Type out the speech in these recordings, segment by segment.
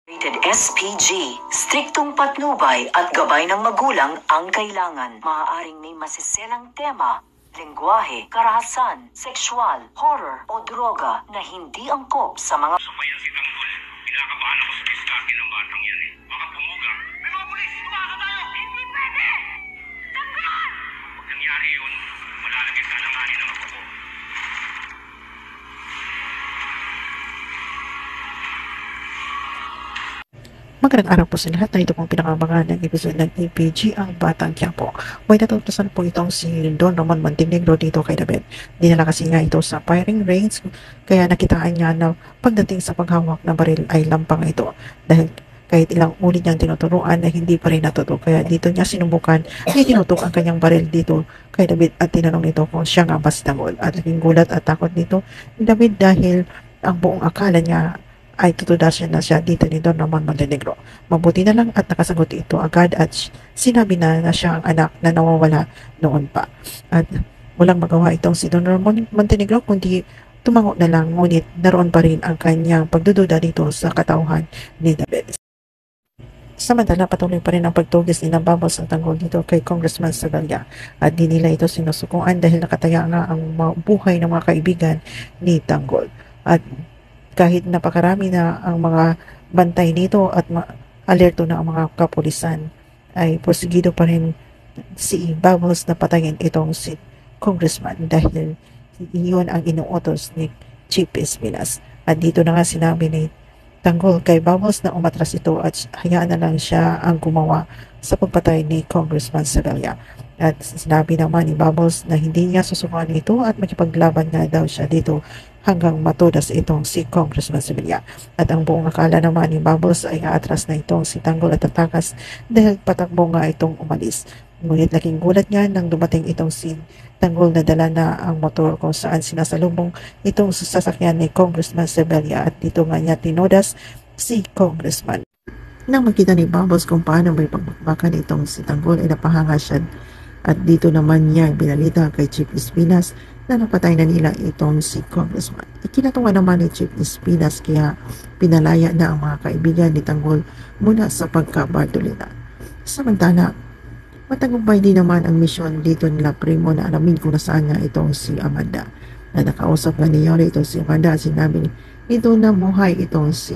Rated SPG, striktong patnubay at gabay ng magulang ang kailangan. Maaaring may masiselang tema, lengguwahe, karahasan, sexual, horror o droga na hindi angkop sa mga... Sabayan si Tanggol. Pinakabahan ako sa diskarte ng batang yan eh. Baka bumuga. May mga pulis! Tumaka tayo! Hindi pwede! Tanggol! Pag nangyari yun, malalagyan ka ng ani ng ako ko. Magandang araw po sa lahat na ito pong pinakabangan ng episode ng APG ang Batang Quiapo. May natutusan po itong si Don Ramon Montenegro dito kay David. Dinala kasi nga ito sa firing range kaya nakitaan niya na pagdating sa paghawak ng baril ay lampang ito. Dahil kahit ilang ulit niyang tinuturuan na hindi pa rin natutok. Kaya dito niya sinubukan na tinutok ang kanyang baril dito kay David at tinanong ito kung siya nga ba si Tanggol. At naging gulat at takot dito ni David dahil ang buong akala niya ay tutudasan na siya dito ni Don Ramon Montenegro. Mabuti na lang at nakasagot ito agad at sinabi na siya ang anak na nawawala noon pa. At walang magawa itong si Don Ramon Montenegro kundi tumango na lang, ngunit naroon pa rin ang kanyang pagdududa dito sa katauhan ni David. Samantala, patuloy pa rin ang pagtugis ni Bubbles ang Tanggol dito kay Congressman Sevilla at di nila ito sinusukuan dahil nakataya nga ang buhay ng mga kaibigan ni Tanggol. At kahit napakarami na ang mga bantay nito at alerto na ang mga kapulisan, ay porsigido pa rin si Bubbles na patayin itong si Congressman dahil iyon ang inuutos ni Chief Espinas. At dito na nga sinabi ni Tanggol kay Bubbles na umatras ito at hayaan na lang siya ang gumawa sa pagpatay ni Congressman Sevilla. At sinabi naman ni Bubbles na hindi niya susubukan ito at makipaglaban nga daw siya dito hanggang matudas itong si Congressman Sevilla. At ang buong akala naman ni Bubbles ay aatras na itong si Tanggol at tatakas dahil patakbo nga itong umalis. Ngunit laking gulat niya nang dumating itong si Tanggol na dala na ang motor kung saan sinasalubong itong sasakyan ni Congressman Sevilla at dito nga niya tinodas si Congressman. Nang makita ni Bubbles kung paano may pagbakbakan itong si Tanggol ay napahanga siya at dito naman niya binalita kay Chief Espinas na napatay na nila itong si Congressman. Ikinatuwa naman ni Chief Espinas kaya pinalaya na ang mga kaibigan ni Tanggol mula sa pagkabartolina. Samantala, matagumpay din naman ang misyon dito nila Primo na alamin kung nasaan nga itong si Amanda. Na nakausap nga ni Yori itong si Amanda at sinabi nito na buhay itong si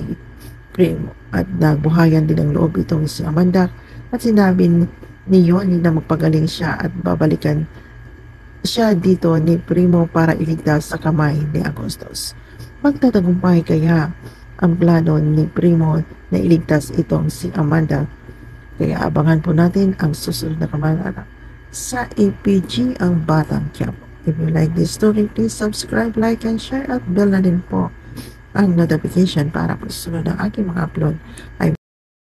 Primo at nagbuhayan din ang loob itong si Amanda at sinabi ni Yori na magpagaling siya at babalikan siya dito ni Primo para iligtas sa kamay ni Agustos. Magtatagumpay kaya ang plano ni Primo na iligtas itong si Amanda. Kaya abangan po natin ang susunod na kabanata sa APG ang Batang Quiapo. If you like this story, please subscribe, like, and share at bell na din po ang notification para po susunod ang aking mga upload ay